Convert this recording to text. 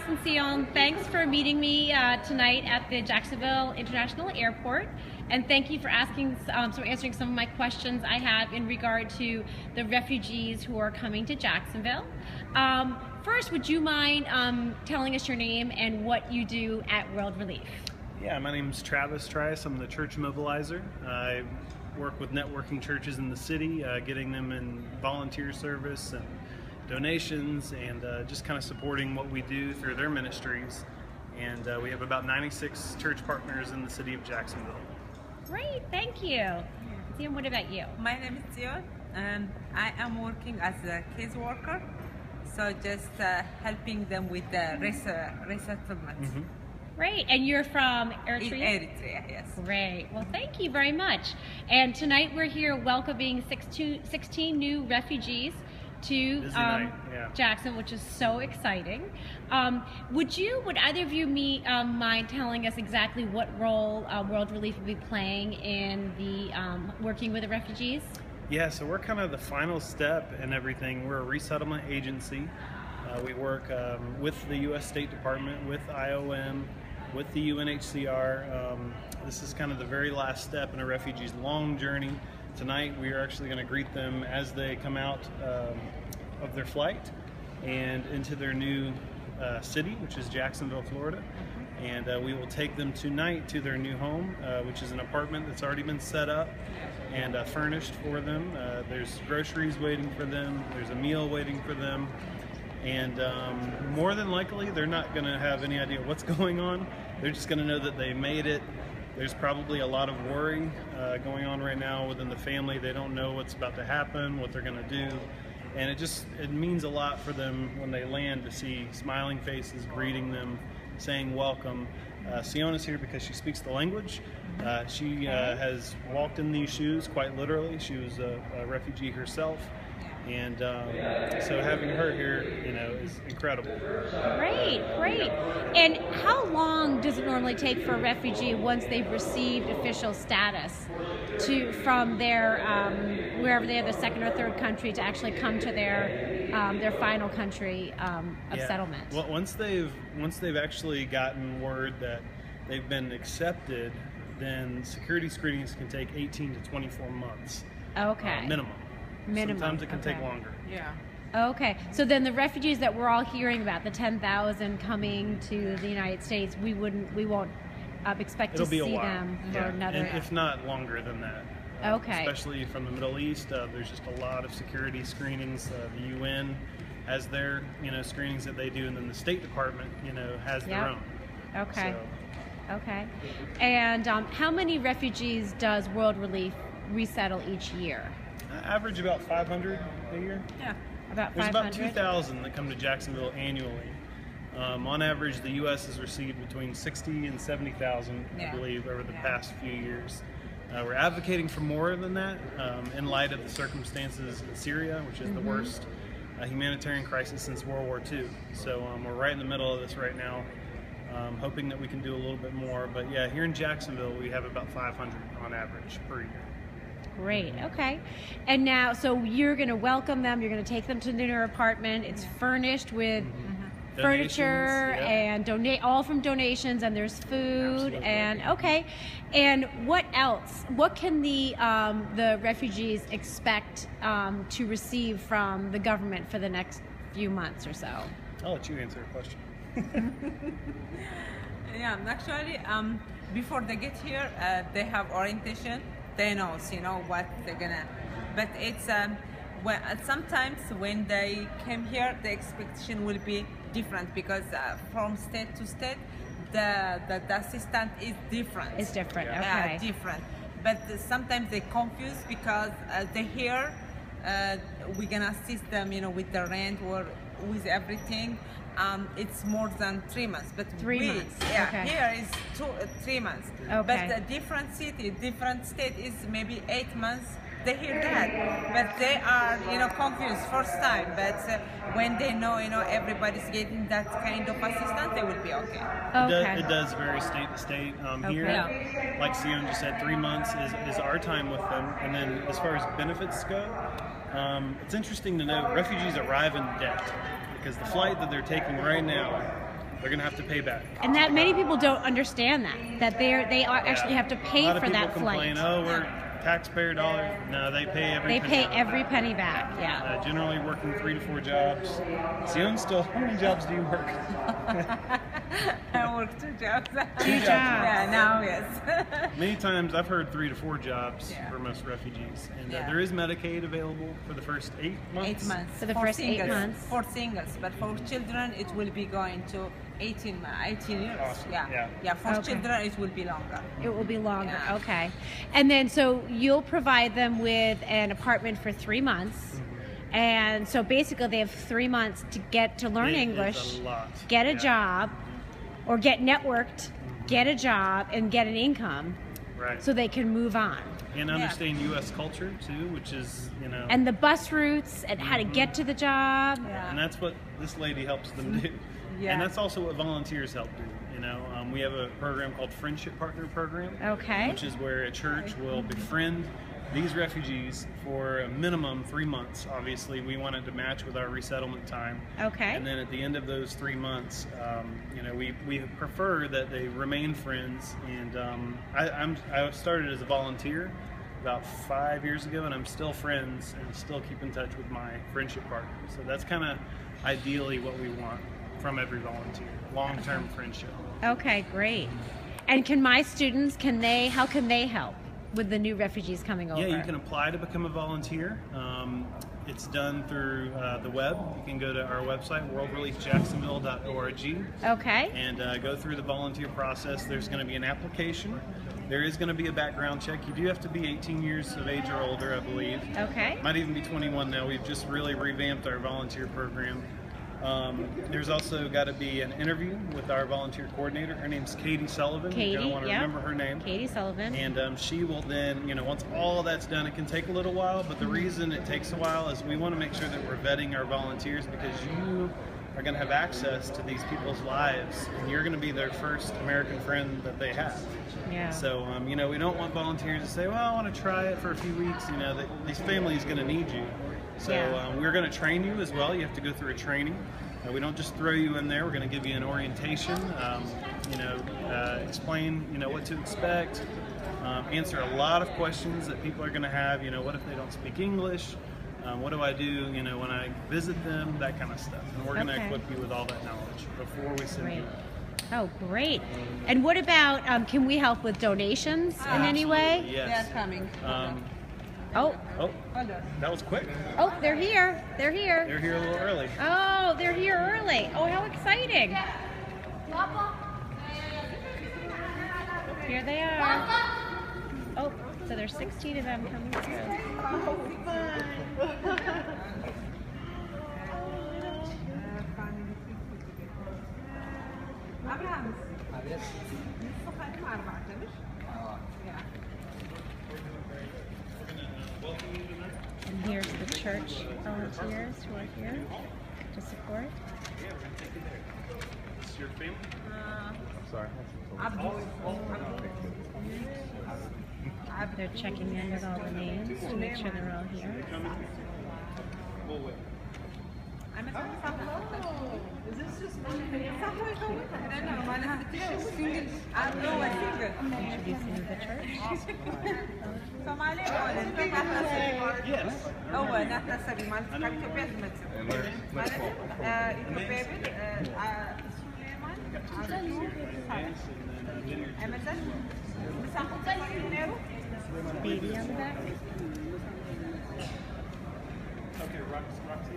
and Sion, thanks for meeting me tonight at the Jacksonville International Airport, and thank you for answering some of my questions I have in regard to the refugees who are coming to Jacksonville. First, would you mind telling us your name and what you do at World Relief? Yeah, my name is Travis Trice. I'm the church mobilizer. I work with networking churches in the city, getting them in volunteer service and donations, and just kind of supporting what we do through their ministries. And we have about 96 church partners in the city of Jacksonville. Great, thank you. Sion, what about you? My name is Sion, and I am working as a case worker, so just helping them with the resettlement. Mm-hmm. Great, and you're from Eritrea? Eritrea, yes. Great, well thank you very much. And tonight we're here welcoming 16 new refugees to Jackson, which is so exciting. Would either of you mind telling us exactly what role World Relief will be playing in the working with the refugees? Yeah, so we're kind of the final step in everything. We're a resettlement agency. We work with the U.S. State Department, with IOM, with the UNHCR. This is kind of the very last step in a refugee's long journey. Tonight we are actually going to greet them as they come out of their flight and into their new city, which is Jacksonville, Florida. And we will take them tonight to their new home, which is an apartment that's already been set up and furnished for them. There's groceries waiting for them, there's a meal waiting for them, and more than likely they're not going to have any idea what's going on. They're just going to know that they made it. There's probably a lot of worry going on right now within the family. They don't know what's about to happen, what they're going to do. And it means a lot for them when they land to see smiling faces greeting them, saying welcome. Sion is here because she speaks the language. She has walked in these shoes quite literally. She was a refugee herself. And so having her here, is incredible. Great, great. And how long does it normally take for a refugee once they've received official status from their wherever they have their second or third country to actually come to their final country of settlement? Well, once they've actually gotten word that they've been accepted, then security screenings can take 18 to 24 months. Okay. Minimum. Sometimes it can take longer. Yeah. Okay, so then the refugees that we're all hearing about, the 10,000 coming to the United States, we won't expect to see them for another. And if not longer than that. Okay. Especially from the Middle East, there's just a lot of security screenings. The UN has their screenings that they do, and then the State Department has their own. Okay. So. Okay. And how many refugees does World Relief resettle each year? Average about 500 a year. Yeah, about 500. There's about 2,000 that come to Jacksonville annually. On average, the U.S. has received between 60 and 70,000, I believe, over the past few years. We're advocating for more than that in light of the circumstances in Syria, which is the worst humanitarian crisis since World War II. So we're right in the middle of this right now, hoping that we can do a little bit more. But yeah, here in Jacksonville, we have about 500 on average per year. Great, okay. And now, so you're going to welcome them, you're going to take them to their apartment. It's furnished with furniture and all from donations, and there's food. Absolutely. And okay. And what else? What can the refugees expect to receive from the government for the next few months or so? I'll let you answer a question. Yeah, actually, before they get here, they have orientation. They know, what they're gonna. But it's sometimes when they came here, the expectation will be different because from state to state, the assistant is different. It's different. Okay. Yeah, different. But sometimes they confuse because they hear we're gonna assist them, with the rent or with everything. It's more than 3 months, but 3 months. Yeah, okay. Here is 3 months. Okay. But a different city, different state is maybe 8 months. They hear that, but they are, confused first time. But when they know, everybody's getting that kind of assistance, they will be okay. Okay. It does vary state to state. Here, like Sion just said, 3 months is our time with them. And then as far as benefits go, it's interesting to know refugees arrive in debt because the flight that they're taking right now they're going to have to pay back. And that many people don't understand that they actually have to pay for that complain, flight. oh, we're taxpayer dollars. No, they pay every penny. Every penny back. Yeah. Generally working 3 to 4 jobs. Sion, still, how many jobs do you work? I work 2 jobs. 2 jobs. Yeah, now yes. Many times I've heard 3 to 4 jobs for most refugees, and there is Medicaid available for the first 8 months. 8 months. For the first singles, 8 months. For singles, but for children it will be going to 18 years. Awesome. Yeah. For children it will be longer. It will be longer. Yeah. Okay. And then so you'll provide them with an apartment for 3 months. And so basically they have 3 months to get to learn English, get a job, or get networked, get a job, and get an income, so they can move on. And understand U.S. culture too, which is, you know. And the bus routes and how to get to the job. Yeah. And that's what this lady helps them do. Yeah. And that's also what volunteers help do. You know, we have a program called Friendship Partner Program. Okay. Which is where a church will befriend these refugees for a minimum 3 months. Obviously, we want it to match with our resettlement time. Okay. And then at the end of those 3 months, you know, we prefer that they remain friends. And I started as a volunteer about 5 years ago, and I'm still friends and still keep in touch with my friendship partner. So that's kind of ideally what we want from every volunteer, long-term friendship. Okay, great. And can my students, how can they help with the new refugees coming over? Yeah, you can apply to become a volunteer. It's done through the web. You can go to our website, worldreliefjacksonville.org. Okay. And go through the volunteer process. There's going to be an application. There is going to be a background check. You do have to be 18 years of age or older, I believe. Okay. Might even be 21 now. We've just really revamped our volunteer program. There's also got to be an interview with our volunteer coordinator. Her name's Katie Sullivan. Katie, You're going to want to remember her name. Katie Sullivan. And she will then, you know, once all that's done, it can take a little while, but the reason it takes a while is we want to make sure that we're vetting our volunteers, because you are going to have access to these people's lives, and you're going to be their first American friend that they have. Yeah. So, you know, we don't want volunteers to say, well, I want to try it for a few weeks. You know, these families going to need you. So we're going to train you as well. You have to go through a training. We don't just throw you in there. We're going to give you an orientation, you know, explain, you know, what to expect, answer a lot of questions that people are going to have. You know, what if they don't speak English? What do I do, you know, when I visit them? That kind of stuff. And we're going to equip you with all that knowledge before we send you. Oh, great. And what about, can we help with donations in any way? Yes. They're coming. Oh, that was quick. Oh, they're here. They're here. They're here a little early. Oh, they're here early. Oh, how exciting. Here they are. Oh, so there's 16 of them coming through. And here's the church volunteers who are here to support. Yeah, we're going to take you there. This is your family? I'm sorry. They're checking in with all the names to make sure they're all here. We'll wait. Introducing the church. Yes. Baby on the back. Okay, Roxy.